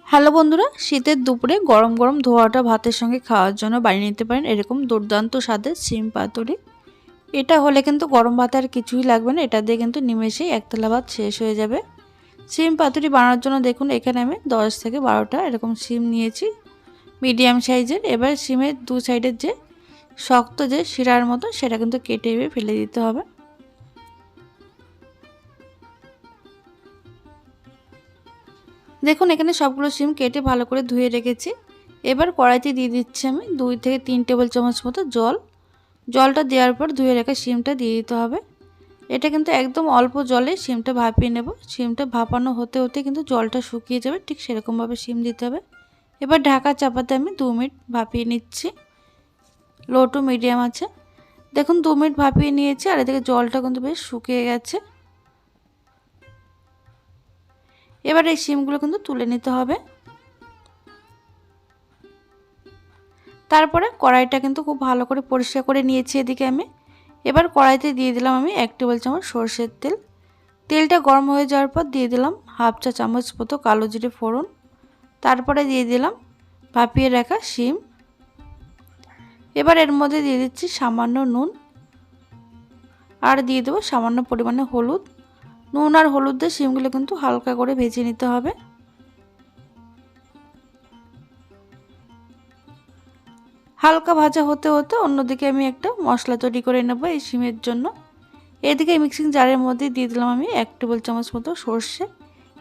Hello বন্ধুরা, শীতের দুপুরে গরম গরম ধোয়াটা ভাতের সঙ্গে খাওয়ার জন্য বানিয়ে নিতে পারেন এরকম দুর্দান্ত স্বাদের শিম পাতুরি। এটা হলে কিন্তু গরম ভাত আর কিছুই লাগবে না, এটা দিয়ে কিন্তু নিমেষেই একতলা ভাত শেষ হয়ে যাবে। শিম পাতুরি বানানোর জন্য দেখুন এখানে আমি 10 থেকে 12টা এরকম শিম নিয়েছি মিডিয়াম সাইজের। এবার শিমের দু সাইডের যে শক্ত যে শিরার মতো সেটা কিন্তু কেটে ফেলে দিতে হবে। দেখুন এখানে সবগুলো শিম কেটে ভালো করে ধুয়ে রেখেছি। এবার কড়াইতে দিয়ে দিচ্ছি আমি 2 থেকে 3 টেবিল চামচ মতো জল। জলটা দেওয়ার পর ধুয়ে রাখা শিমটা দিয়ে দিতে হবে। এটা কিন্তু একদম অল্প জলে শিমটা ভাপিয়ে নেব। শিমটা ভাপানো হতে হতে কিন্তু জলটা শুকিয়ে যাবে, ঠিক সেরকমভাবে শিম দিতে হবে। এবার ঢাকা চাপাতে আমি 2 মিনিট ভাপিয়ে নিচ্ছি, লো টু মিডিয়াম আছে। দেখুন 2 মিনিট ভাপিয়ে নিয়েছি আর এদিকে জলটা কিন্তু বেশ শুকিয়ে গেছে। এবার এই শিমগুলো কিন্তু তুলে নিতে হবে। তারপরে কড়াইটা কিন্তু খুব ভালো করে পরিষ্কার করে নিয়েছি এদিকে আমি। এবার কড়াইতে দিয়ে দিলাম আমি 1 টেবিল চামচ সরষের তেল। তেলটা গরম হয়ে যাওয়ার পর দিয়ে দিলাম হাফ চা চামচ মতো কালো জিরে ফোড়ন। তারপরে দিয়ে দিলাম ভাপিয়ে রাখা শিম। এবার এর মধ্যে দিয়ে দিচ্ছি সামান্য নুন আর দিয়ে দেবো সামান্য পরিমাণে হলুদ। নুন আর হলুদ দিয়ে শিমগুলো কিন্তু হালকা করে ভেজে নিতে হবে। হালকা ভাজা হতে হতে অন্যদিকে আমি একটা মশলা তৈরি করে নেব এই শিমের জন্য। এদিকে মিক্সিং জারের মধ্যে দিয়ে দিলাম আমি 1 টেবিল চামচ মতো সর্ষে,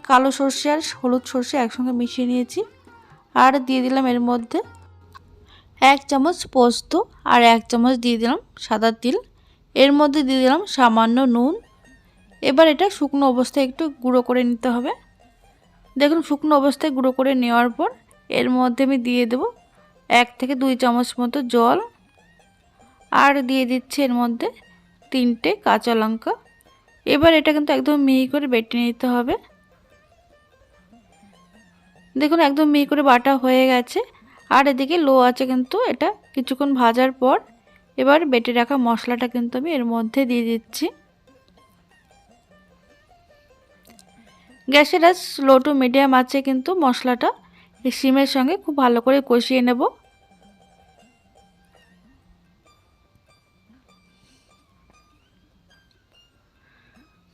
কালো সর্ষে আর হলুদ সর্ষে একসঙ্গে মিশিয়ে নিয়েছি। আর দিয়ে দিলাম এর মধ্যে 1 চামচ পোস্ত আর 1 চামচ দিয়ে দিলাম সাদা তিল। এর মধ্যে দিয়ে দিলাম সামান্য নুন। এবার এটা শুকনো অবস্থায় একটু গুঁড়ো করে নিতে হবে। দেখুন শুকনো অবস্থায় গুঁড়ো করে নেওয়ার পর এর মধ্যে আমি দিয়ে দেব 1 থেকে 2 চামচ মতো জল আর দিয়ে দিচ্ছি এর মধ্যে 3টে কাঁচা লঙ্কা। এবার এটা কিন্তু একদম মিহি করে বেটে নিতে হবে। দেখুন একদম মিহি করে বাটা হয়ে গেছে। আর এদিকে লো আছে কিন্তু এটা কিছুক্ষণ ভাজার পর এবার বেটে রাখা মশলাটা কিন্তু আমি এর মধ্যে দিয়ে দিচ্ছি। গ্যাসের আঁচ লো টু মিডিয়াম আছে কিন্তু মশলাটা এই শিমের সঙ্গে খুব ভালো করে কষিয়ে নেব।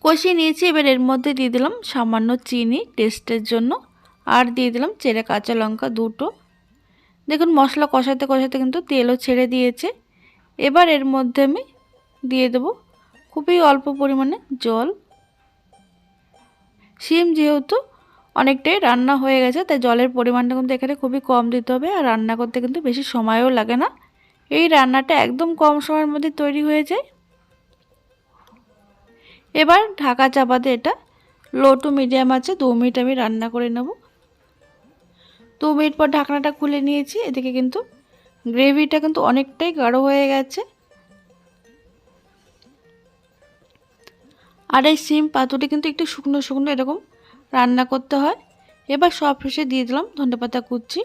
কষিয়ে নিয়েছি। এবার এর মধ্যে দিয়ে দিলাম সামান্য চিনি টেস্টের জন্য আর দিয়ে দিলাম চেরা কাঁচা লঙ্কা 2টো। দেখুন মশলা কষাতে কষাতে কিন্তু তেলও ছেড়ে দিয়েছে। এবার এর মধ্যে আমি দিয়ে দেব খুবই অল্প পরিমাণে জল। শিম যেহেতু অনেকটাই রান্না হয়ে গেছে তাই জলের পরিমাণটা কিন্তু এখানে খুবই কম দিতে হবে, আর রান্না করতে কিন্তু বেশি সময়ও লাগে না। এই রান্নাটা একদম কম সময়ের মধ্যে তৈরি হয়ে যায়। এবার ঢাকা চাপাতে এটা লো টু মিডিয়াম আছে 2 মিনিট আমি রান্না করে নেব। 2 মিনিট পর ঢাকনাটা খুলে নিয়েছি। এদিকে কিন্তু গ্রেভিটা কিন্তু অনেকটাই গাঢ় হয়ে গেছে। আর এই শিম পাতুরি কিন্তু একটু শুকনো শুকনো এরকম রান্না করতে হয়। এবার সব শেষে দিয়ে দিলাম ধনেপাতা কুচি।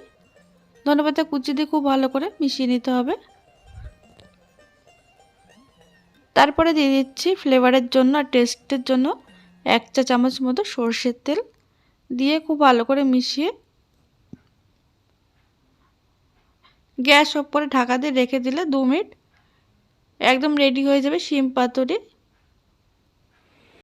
ধনেপাতা কুচি দিয়ে খুব ভালো করে মিশিয়ে নিতে হবে। তারপরে দিয়ে দিচ্ছি ফ্লেভারের জন্য আর টেস্টের জন্য 1 চা চামচ মতো সরষের তেল দিয়ে খুব ভালো করে মিশিয়ে গ্যাস ওপরে ঢাকা দিয়ে রেখে দিলে 2 মিনিট একদম রেডি হয়ে যাবে শিম পাতুরি।